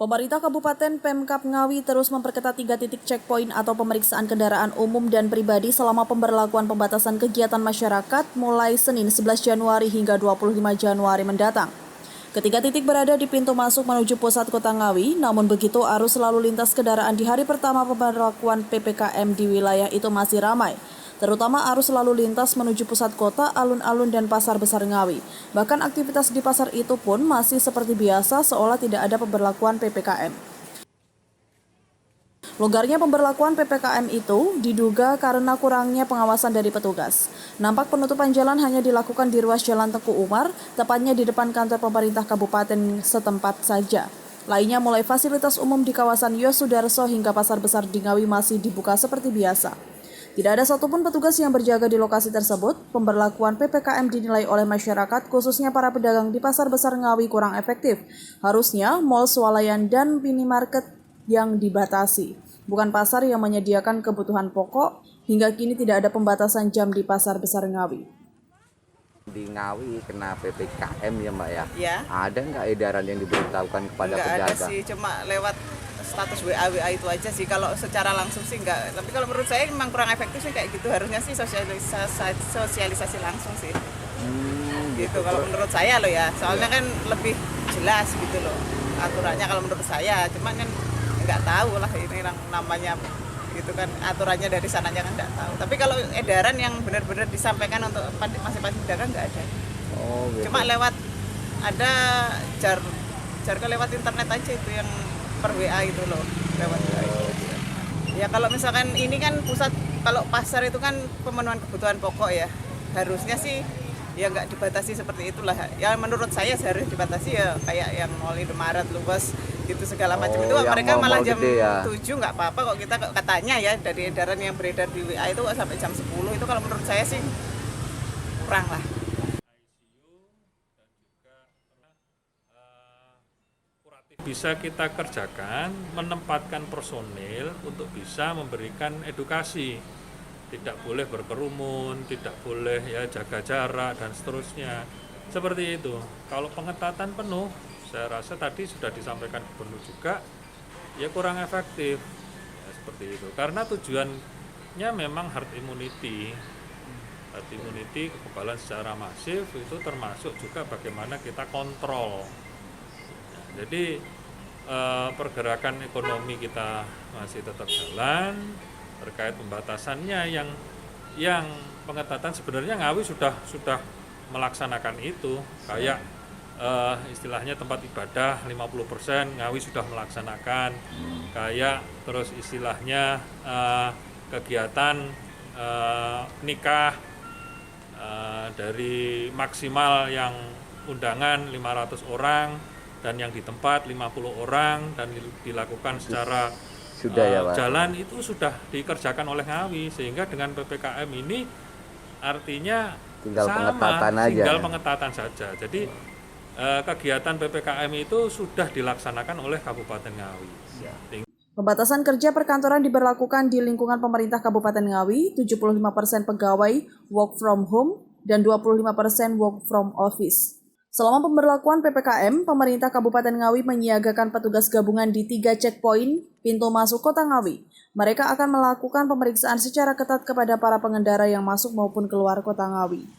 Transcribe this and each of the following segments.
Pemerintah Kabupaten Pemkab Ngawi terus memperketat 3 titik checkpoint atau pemeriksaan kendaraan umum dan pribadi selama pemberlakuan pembatasan kegiatan masyarakat mulai Senin 11 Januari hingga 25 Januari mendatang. Ketiga titik berada di pintu masuk menuju pusat kota Ngawi, namun begitu arus lalu lintas kendaraan di hari pertama pemberlakuan PPKM di wilayah itu masih ramai. Terutama arus lalu lintas menuju pusat kota, alun-alun dan pasar besar Ngawi. Bahkan aktivitas di pasar itu pun masih seperti biasa seolah tidak ada pemberlakuan PPKM. Longgarnya pemberlakuan PPKM itu diduga karena kurangnya pengawasan dari petugas. Nampak penutupan jalan hanya dilakukan di ruas Jalan Tengku Umar, tepatnya di depan kantor pemerintah kabupaten setempat saja. Lainnya mulai fasilitas umum di kawasan Yosudarso hingga pasar besar di Ngawi masih dibuka seperti biasa. Tidak ada satupun petugas yang berjaga di lokasi tersebut. Pemberlakuan PPKM dinilai oleh masyarakat, khususnya para pedagang di pasar besar Ngawi kurang efektif. Harusnya mal swalayan dan minimarket yang dibatasi, bukan pasar yang menyediakan kebutuhan pokok. Hingga kini tidak ada pembatasan jam di pasar besar Ngawi. Di Ngawi kena PPKM ya Mbak ya? Ya. Ada nggak edaran yang diberitahukan kepada Nggak pedagang? ada sih, cuma lewat status WA itu aja sih. Kalau secara langsung sih nggak. Tapi kalau menurut saya memang kurang efektif sih kayak gitu. Harusnya sih sosialisasi langsung sih. Gitu kalau menurut saya loh ya. Soalnya kan lebih jelas gitu loh aturannya kalau menurut saya. Cuma kan nggak tahu lah ini namanya gitu kan, aturannya dari sananya kan nggak tahu. Tapi kalau edaran yang benar-benar disampaikan untuk masing-masing pedagang nggak ada. Oh, gitu. Cuma lewat ada jar lewat internet aja itu yang per WA itu loh, lewat WA itu. Ya kalau misalkan ini kan pusat, kalau pasar itu kan pemenuhan kebutuhan pokok ya, harusnya sih ya nggak dibatasi seperti itulah. Ya menurut saya seharusnya dibatasi ya kayak yang Mall Indomaret, Luwes gitu segala macam itu mereka malah jam ya. 7 nggak apa-apa kok, kita katanya ya dari edaran yang beredar di WA itu sampai jam 10 itu kalau menurut saya sih kurang lah. Bisa kita kerjakan, menempatkan personil untuk bisa memberikan edukasi. Tidak boleh berkerumun, tidak boleh ya jaga jarak dan seterusnya. Seperti itu. Kalau pengetatan penuh, saya rasa tadi sudah disampaikan gubernur juga, ya kurang efektif. Ya, seperti itu. Karena tujuannya memang herd immunity. Herd immunity, kekebalan secara masif itu termasuk juga bagaimana kita kontrol. Jadi pergerakan ekonomi kita masih tetap jalan. Terkait pembatasannya yang pengetatan sebenarnya Ngawi sudah melaksanakan itu. Kayak istilahnya tempat ibadah 50% Ngawi sudah melaksanakan. Kayak terus istilahnya kegiatan nikah dari maksimal yang undangan 500 orang dan yang di tempat 50 orang dan dilakukan secara jalan itu sudah dikerjakan oleh Ngawi, sehingga dengan PPKM ini artinya tinggal pengetatan saja. Jadi kegiatan PPKM itu sudah dilaksanakan oleh Kabupaten Ngawi. Pembatasan kerja perkantoran diberlakukan di lingkungan pemerintah Kabupaten Ngawi, 75% pegawai work from home dan 25% work from office. Selama pemberlakuan PPKM, pemerintah Kabupaten Ngawi menyiagakan petugas gabungan di 3 checkpoint pintu masuk kota Ngawi. Mereka akan melakukan pemeriksaan secara ketat kepada para pengendara yang masuk maupun keluar kota Ngawi.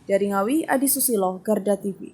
Dari Ngawi, Adi Susilo, Garda TV.